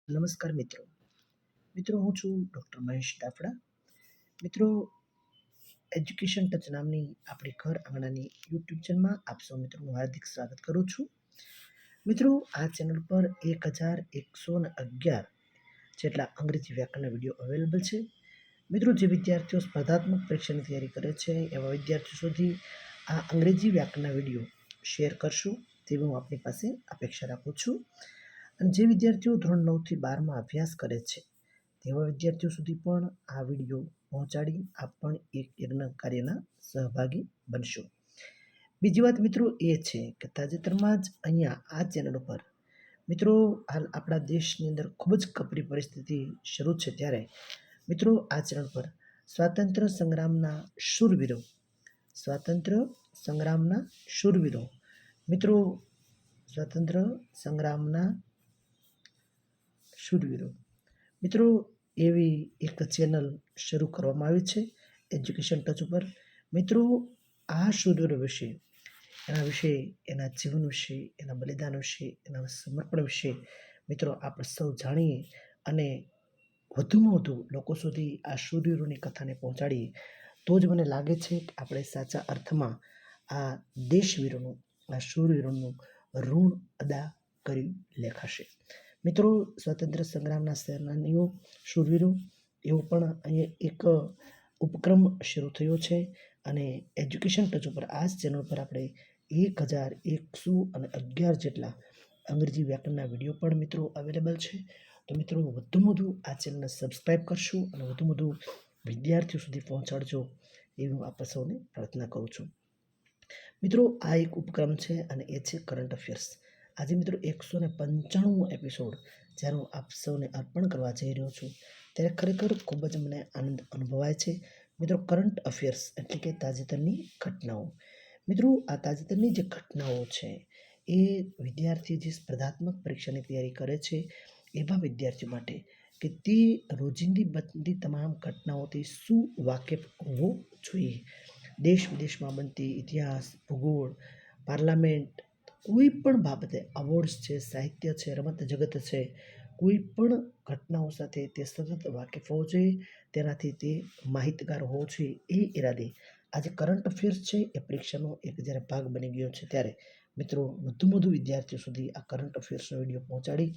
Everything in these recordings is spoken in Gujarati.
નમસ્કાર મિત્રો. મિત્રો હું છું ડૉક્ટર મહેશ દાફડા. મિત્રો એજ્યુકેશન ટચ નામની આપણી ઘર આંગણાની યુટ્યુબ ચેનલમાં આપ સૌ મિત્રોનું હાર્દિક સ્વાગત કરું છું. મિત્રો આ ચેનલ પર 1111 જેટલા અંગ્રેજી વ્યાકરણના વિડીયો અવેલેબલ છે. મિત્રો જે વિદ્યાર્થીઓ સ્પર્ધાત્મક પરીક્ષાની તૈયારી કરે છે એવા વિદ્યાર્થીઓ સુધી આ અંગ્રેજી વ્યાકરણના વિડીયો શેર કરશો તેવી હું આપની પાસે અપેક્ષા રાખું છું. અને જે વિદ્યાર્થીઓ ધોરણ 9થી 12માં અભ્યાસ કરે છે તેવા વિદ્યાર્થીઓ સુધી પણ આ વિડીયો પહોંચાડી આપ પણ એક યજ્ઞ કાર્યના સહભાગી બનશો. બીજી વાત મિત્રો એ છે કે તાજેતરમાં જ અહીંયા આ ચેનલ ઉપર મિત્રો હાલ આપણા દેશની અંદર ખૂબ જ કપરી પરિસ્થિતિ શરૂ છે ત્યારે મિત્રો આ ચેનલ પર સ્વાતંત્ર્ય સંગ્રામના શૂરવીરો મિત્રો સ્વાતંત્ર્ય સંગ્રામના શૂરવીરો મિત્રો એવી એક ચેનલ શરૂ કરવામાં આવી છે એજ્યુકેશન ટચ ઉપર. મિત્રો આ શૂરવીરો વિશે એના જીવન વિશે, એના બલિદાન વિશે, એના સમર્પણ વિશે મિત્રો આપણે સૌ જાણીએ અને વધુમાં વધુ લોકો સુધી આ શૂરવીરોની કથાને પહોંચાડીએ તો જ મને લાગે છે કે આપણે સાચા અર્થમાં આ દેશવીરોનું, આ શૂરવીરોનું ઋણ અદા કરી લેખાશે. મિત્રો સ્વાતંત્ર્ય સંગ્રામના સેનાનીઓ, શૂરવીરો એવો પણ અહીંયા એક ઉપક્રમ શરૂ થયો છે અને એજ્યુકેશન ટચ ઉપર આ જ ચેનલ પર આપણે 1111 જેટલા અંગ્રેજી વ્યાકરણના વિડીયો પણ મિત્રો અવેલેબલ છે. તો મિત્રો વધુમાં વધુ આ ચેનલને સબસ્ક્રાઈબ કરશો અને વધુમાં વધુ વિદ્યાર્થીઓ સુધી પહોંચાડજો એવી હું આપ સૌને પ્રાર્થના કરું છું. મિત્રો આ એક ઉપક્રમ છે અને એ છે કરંટ અફેર્સ. આજે મિત્રો 195મો એપિસોડ જ્યારે હું આપ સૌને અર્પણ કરવા જઈ રહ્યો છું ત્યારે ખરેખર ખૂબ જ મને આનંદ અનુભવાય છે. મિત્રો કરંટ અફેર્સ એટલે કે તાજેતરની ઘટનાઓ. મિત્રો આ તાજેતરની જે ઘટનાઓ છે એ વિદ્યાર્થી જે સ્પર્ધાત્મક પરીક્ષાની તૈયારી કરે છે એવા વિદ્યાર્થીઓ માટે કે તે રોજિંદી બનતી તમામ ઘટનાઓથી શું વાકેફ હોવો જોઈએ. દેશ વિદેશમાં બનતી ઇતિહાસ, ભૂગોળ, પાર્લામેન્ટ, કોઈ પણ બાબતે અવોર્ડ્સ છે, સાહિત્ય છે, રમત જગત છે, કોઈ પણ ઘટનાઓ સાથે તે સતત વાકેફ હોવો જોઈએ, તેનાથી તે માહિતગાર હોવો જોઈએ. એ ઈરાદે આજે કરંટ અફેર્સ છે એ પરીક્ષાનો એક જ્યારે ભાગ બની ગયો છે ત્યારે મિત્રો વધુમાં વધુ વિદ્યાર્થીઓ સુધી આ કરંટ અફેર્સનો વિડીયો પહોંચાડી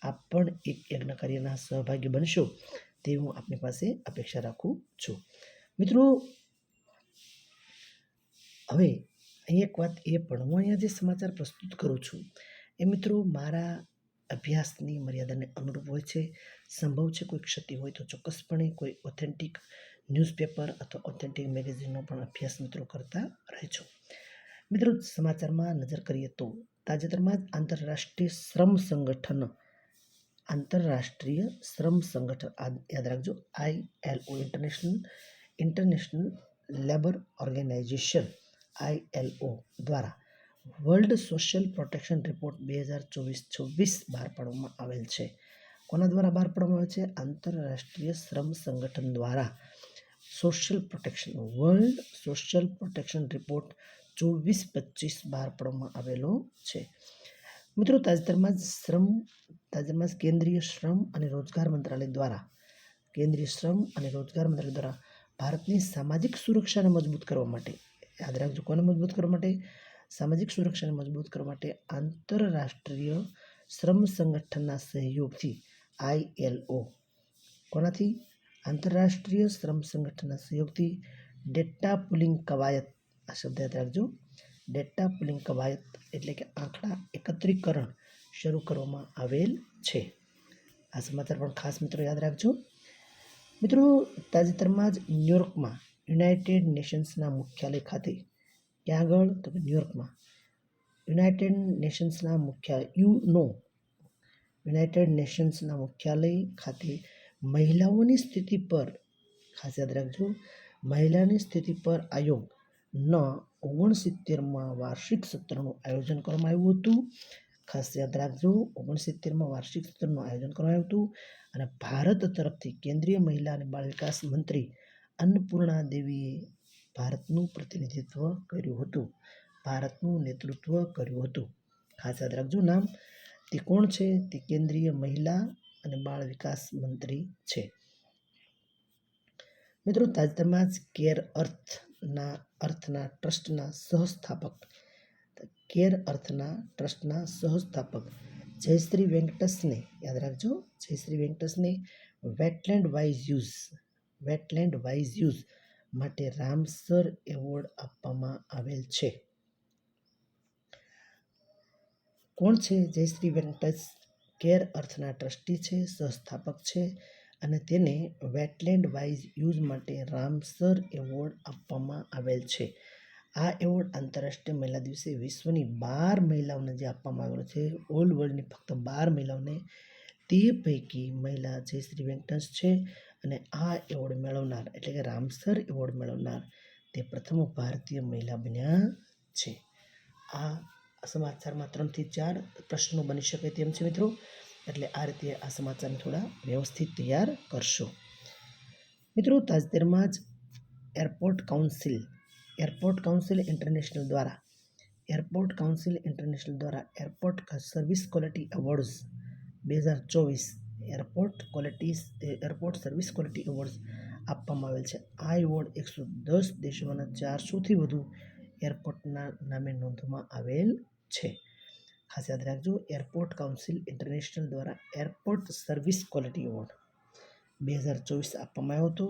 આપ પણ એક યજ્ઞ કાર્યના સહભાગી બનશો તેવી હું આપની પાસે અપેક્ષા રાખું છું. મિત્રો હવે અહીં એક વાત એ પણ હું અહીંયા જે સમાચાર પ્રસ્તુત કરું છું એ મિત્રો મારા અભ્યાસની મર્યાદાને અનુરૂપ હોય છે. સંભવ છે કોઈ ક્ષતિ હોય તો ચોક્કસપણે કોઈ ઓથેન્ટિક ન્યૂઝપેપર અથવા ઓથેન્ટિક મેગેઝિનનો પણ અભ્યાસ મિત્રો કરતા રહેજો. મિત્રો સમાચારમાં નજર કરીએ તો તાજેતરમાં જ આંતરરાષ્ટ્રીય શ્રમ સંગઠન યાદ રાખજો ILO international labour organisation ILO દ્વારા વર્લ્ડ સોશિયલ પ્રોટેક્શન રિપોર્ટ 2024-26 બહાર પાડવામાં આવેલ છે. કોના દ્વારા બહાર પાડવામાં આવે છે? આંતરરાષ્ટ્રીય શ્રમ સંગઠન દ્વારા વર્લ્ડ સોશિયલ પ્રોટેક્શન રિપોર્ટ 24-25 બહાર પાડવામાં આવેલો છે. મિત્રો તાજેતરમાં જ કેન્દ્રીય શ્રમ અને રોજગાર મંત્રાલય દ્વારા ભારતની સામાજિક સુરક્ષાને મજબૂત કરવા માટે, યાદ રાખજો કોને મજબૂત કરવા માટે? સામાજિક સુરક્ષાને મજબૂત કરવા માટે આંતરરાષ્ટ્રીય શ્રમ સંગઠનના સહયોગથી ILO કોનાથી? આંતરરાષ્ટ્રીય શ્રમ સંગઠનના સહયોગથી ડેટા પુલિંગ કવાયત, આ શબ્દ યાદ રાખજો, ડેટા પુલિંગ કવાયત એટલે કે આંકડા એકત્રીકરણ શરૂ કરવામાં આવેલ છે. આ સમાચાર પણ ખાસ મિત્રો યાદ રાખજો. મિત્રો તાજેતરમાં જ ન્યૂયોર્કમાં યુનાઇટેડ નેશન્સના મુખ્યાલય ખાતે, ક્યાં આગળ? તો કે ન્યૂયોર્કમાં યુનાઇટેડ નેશન્સના મુખ્યાલય ખાતે મહિલાઓની સ્થિતિ પર, ખાસ યાદ રાખજો, મહિલાની સ્થિતિ પર આયોગના 69માં વાર્ષિક સત્રનું આયોજન કરવામાં આવ્યું હતું. ખાસ યાદ રાખજો 69માં વાર્ષિક સત્રનું આયોજન કરવામાં આવ્યું હતું અને ભારત તરફથી કેન્દ્રીય મહિલા અને બાળ વિકાસ મંત્રી અન્નપૂર્ણા દેવીએ ભારતનું નેતૃત્વ કર્યું હતું. ખાસ યાદ રાખજો નામ. તે કોણ છે? તે કેન્દ્રીય મહિલા અને બાળ વિકાસ મંત્રી છે. મિત્રો, તાજેતરમાં જ કેર અર્થના ટ્રસ્ટના સહસ્થાપક જયશ્રી વેંકટસને, યાદ રાખજો, જયશ્રી વેંકટસને વેટલેન્ડ વાઇઝ યુઝ માટે રામસર એવોર્ડ આપવામાં આવેલ છે. કોણ છે જયશ્રી વેંકટસ? કેર અર્થના ટ્રસ્ટી છે, સહસ્થાપક છે અને તેને વેટલેન્ડ વાઇઝ યુઝ માટે રામસર એવોર્ડ આપવામાં આવેલ છે. આ એવોર્ડ આંતરરાષ્ટ્રીય મહિલા દિવસે વિશ્વની 12 મહિલાઓને જે આપવામાં આવેલો છે, ઓલ વર્લ્ડની ફક્ત 12 મહિલાઓને, તે પૈકી મહિલા જયશ્રી વેંકટસ છે અને આ એવોર્ડ મેળવનાર, એટલે કે રામસર એવોર્ડ મેળવનાર તે પ્રથમ ભારતીય મહિલા બન્યા છે. આ સમાચારમાં 3 થી 4 પ્રશ્નો બની શકે તેમ છે મિત્રો, એટલે આ રીતે આ સમાચારને થોડા વ્યવસ્થિત તૈયાર કરશો. મિત્રો, તાજેતરમાં જ એરપોર્ટ કાઉન્સિલ ઇન્ટરનેશનલ દ્વારા airport service quality awards 2024 airport service quality awards આપવામાં આવેલ છે. આ એવોર્ડ 110 દેશોના 400થી વધુ એરપોર્ટના નામે નોંધવામાં આવેલ છે. ખાસ યાદ રાખજો, એરપોર્ટ કાઉન્સિલ ઇન્ટરનેશનલ દ્વારા એરપોર્ટ સર્વિસ ક્વોલિટી એવોર્ડ 2024 આપવામાં આવ્યો હતો,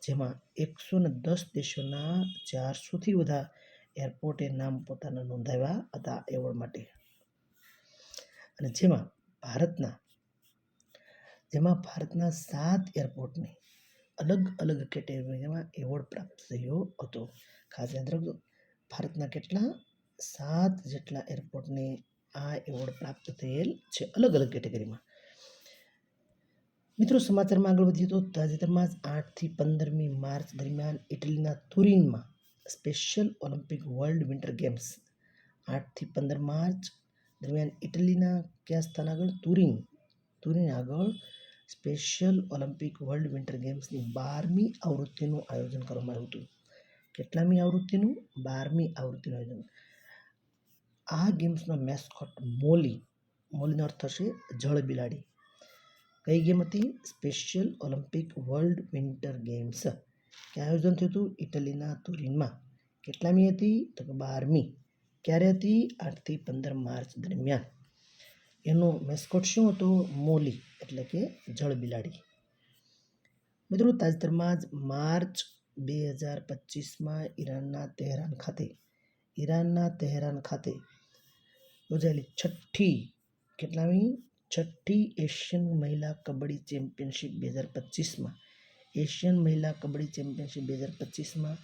જેમાં 110 દેશોના 400થી વધુ એરપોર્ટે નામ પોતાના નોંધાવ્યા હતા એવોર્ડ માટે, અને જેમાં ભારતના 7 એરપોર્ટને અલગ કેટેગરીમાં એવોર્ડ પ્રાપ્ત થયો હતો. ખાસ યાદ રાખજો, ભારતના કેટલા 7 જેટલા એરપોર્ટને આ એવોર્ડ પ્રાપ્ત થયેલ છે, અલગ કેટેગરીમાં. મિત્રો, સમાચારમાં આગળ વધીએ તો તાજેતરમાં જ 8 થી 15મી માર્ચ દરમિયાન ઇટલીના તુરિનમાં Special Olympic World Winter Games 8 થી 15 માર્ચ દરમિયાન ઇટલીના કયા સ્થાન આગળ? તુરિન આગળ સ્પેશિયલ ઓલિમ્પિક વર્લ્ડ વિન્ટર ગેમ્સની 12મી આવૃત્તિનું આયોજન કરવામાં આવ્યું હતું. કેટલામી આવૃત્તિનું? 12મી આવૃત્તિનું આયોજન. આ ગેમ્સનો મેસ્કોટ મોલીનો અર્થ થશે જળ બિલાડી. કઈ ગેમ હતી? Special Olympic World Winter games. ક્યાં આયોજન થયું હતું? ઇટલીના તુરિનમાં. કેટલામી હતી? તો 12મી. ક્યારે હતી? 8 થી 15 માર્ચ દરમિયાન. એનો મેસ્કોટ શું હતો? મોલી, એટલે કે જળ બિલાડી. મિત્રો, તાજેતરમાં જ માર્ચ 2025માં ઈરાનના તેહરાન ખાતે યોજાયેલી છઠ્ઠી એશિયન મહિલા કબડ્ડી ચેમ્પિયનશિપ 2025માં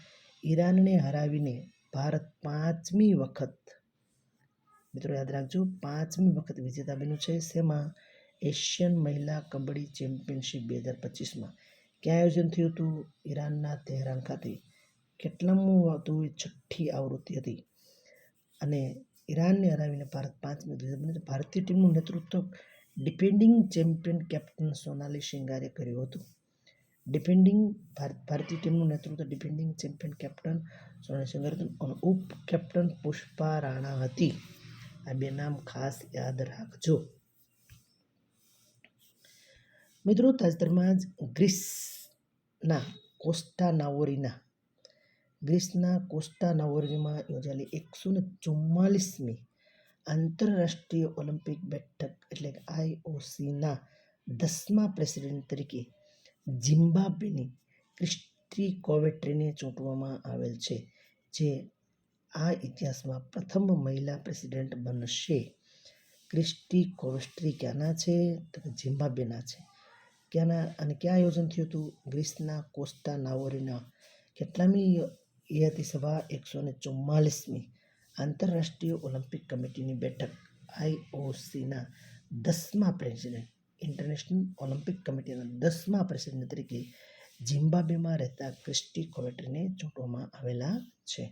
ઈરાનને હરાવીને ભારત 5મી વખત, મિત્રો યાદ રાખજો, 5મી વખત વિજેતા બન્યું છે. શેમાં? એશિયન મહિલા કબડ્ડી ચેમ્પિયનશિપ 2025માં. ક્યાં આયોજન થયું હતું? ઈરાનના તેહરાન ખાતે. કેટલામું હતું? છઠ્ઠી આવૃત્તિ હતી, અને ઈરાનને હરાવીને ભારત 5મી વિજેતા બન્યું. ભારતીય ટીમનું નેતૃત્વ ડિફેન્ડિંગ ચેમ્પિયન કેપ્ટન સોનાલી શિંગારે કર્યું હતું. ભારતીય ટીમનું નેતૃત્વ ડિફેન્ડિંગ ચેમ્પિયન કેપ્ટન સોનાલી શિંગારે હતું, અને ઉપ કેપ્ટન પુષ્પા રાણા હતી. આ 2 નામ ખાસ યાદ રાખજો. મિત્રો, તાજેતરમાં જ ગ્રીસના કોસ્ટા નાવોરીમાં યોજાયેલી 144મી આંતરરાષ્ટ્રીય ઓલિમ્પિક બેઠક, એટલે કે IOCના 10મા પ્રેસિડેન્ટ તરીકે ઝિમ્બાબ્વેની ક્રિસ્ટી કોવેટ્રીને ચૂંટવામાં આવેલ છે, જે આ ઇતિહાસમાં પ્રથમ મહિલા પ્રેસિડેન્ટ બનશે. ક્રિસ્ટી કોવેટ્રી ક્યાંના છે? તો ઝિમ્બાબ્વેના છે. ક્યાં આયોજન થયું હતું? ગ્રીસના કોસ્ટા નાવોરીના. કેટલામી એ હતી સભા? 144મી આંતરરાષ્ટ્રીય ઓલિમ્પિક કમિટીની બેઠક, IOCના 10મા પ્રેસિડેન્ટ, ઇન્ટરનેશનલ ઓલિમ્પિક કમિટીના 10મા પ્રેસિડેન્ટ તરીકે ઝિમ્બાબ્વેમાં રહેતા ક્રિસ્ટી કોવેટ્રીને ચૂંટવામાં આવેલા છે.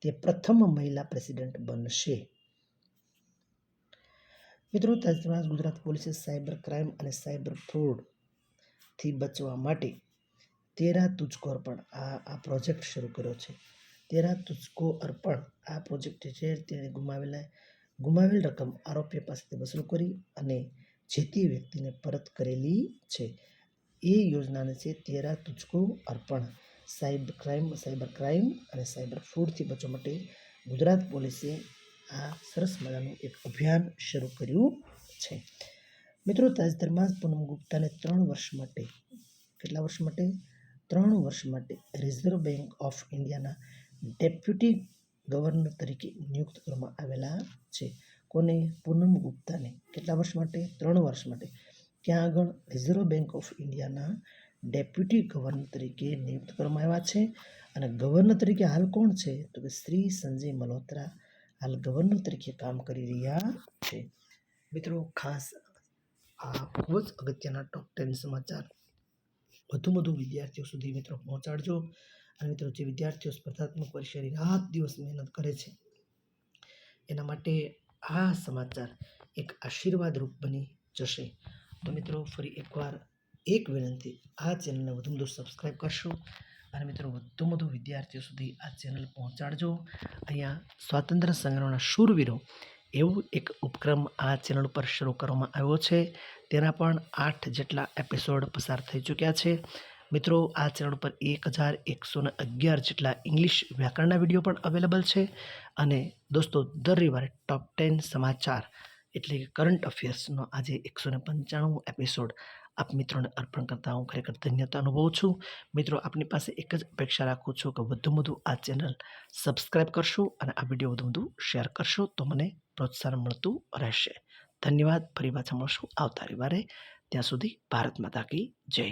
તે પ્રથમ મહિલા પ્રેસિડેન્ટ બનશે. મિત્રો, તાજેતરમાં ગુજરાત પોલીસે સાયબર ક્રાઇમ અને સાયબર ફ્રોડથી બચવા માટે તેરા તુજકો અર્પણ આ પ્રોજેક્ટ શરૂ કર્યો છે. તેરા તુજકો અર્પણ આ પ્રોજેક્ટ છે, તેણે ગુમાવેલ રકમ આરોપીઓ પાસેથી વસૂલ કરી અને જે તે વ્યક્તિને પરત કરેલી છે. એ યોજનાને છે તેરા તુજકો અર્પણ. સાયબર ક્રાઇમ અને સાયબર ફ્રોડથી બચવા માટે ગુજરાત પોલીસે આ સરસ મજાનું એક અભિયાન શરૂ કર્યું છે. મિત્રો, તાજેતરમાં જ પૂનમ ગુપ્તાને 3 વર્ષ માટે, કેટલા વર્ષ માટે? 3 વર્ષ માટે રિઝર્વ બેંક ઓફ ઇન્ડિયાના ડેપ્યુટી ગવર્નર તરીકે નિયુક્ત કરવામાં આવેલા છે. કોને? પૂનમ ગુપ્તાને. કેટલા વર્ષ માટે? 3 વર્ષ માટે. ક્યાં આગળ? રિઝર્વ બેંક ઓફ ઇન્ડિયાના ડેપ્યુટી ગવર્નર તરીકે નિયુક્ત કરવામાં આવ્યા છે. અને ગવર્નર તરીકે હાલ કોણ છે? તો કે શ્રી સંજય મલ્હોત્રા હાલ ગવર્નર તરીકે કામ કરી રહ્યા છે. મિત્રો, ખાસ આ ખૂબ જ અગત્યના ટોપ 10 સમાચાર વધુ વિદ્યાર્થીઓ સુધી મિત્રો પહોંચાડજો. અને મિત્રો, જે વિદ્યાર્થીઓ સ્પર્ધાત્મક પરીક્ષાની રાત દિવસ મહેનત કરે છે એના માટે આ સમાચાર એક આશીર્વાદ રૂપ બની જશે. તો મિત્રો, ફરી એકવાર એક વિનંતી, આ ચેનલને વધુ સબસ્ક્રાઈબ કરશો અને મિત્રો વધુ વિદ્યાર્થીઓ સુધી આ ચેનલ પહોંચાડજો. અહીંયા સ્વાતંત્ર્ય સંગ્રામના શૂરવીરો એવું એક ઉપક્રમ આ ચેનલ ઉપર શરૂ કરવામાં આવ્યો છે. તેના પણ 8 જેટલા એપિસોડ પસાર થઈ ચૂક્યા છે. મિત્રો, આ ચેનલ ઉપર 1111 જેટલા ઇંગ્લિશ વ્યાકરણના વિડીયો પણ અવેલેબલ છે. અને દોસ્તો, દર રવિવારે ટોપ 10 સમાચાર એટલે કે કરંટ અફેર્સનો આજે 195 એપિસોડ આપ મિત્રોને અર્પણ કરતા હું ખરેખર ધન્યતા અનુભવું છું. મિત્રો, આપની પાસે એક જ અપેક્ષા રાખું છું કે વધુ આ ચેનલ સબસ્ક્રાઈબ કરશો અને આ વિડીયો વધુ શેર કરશો તો મને પ્રોત્સાહન મળતું રહેશે. ધન્યવાદ. ફરી પાછા મળશું આવતા રવિવારે. ત્યાં સુધી ભારત માતા કી જય.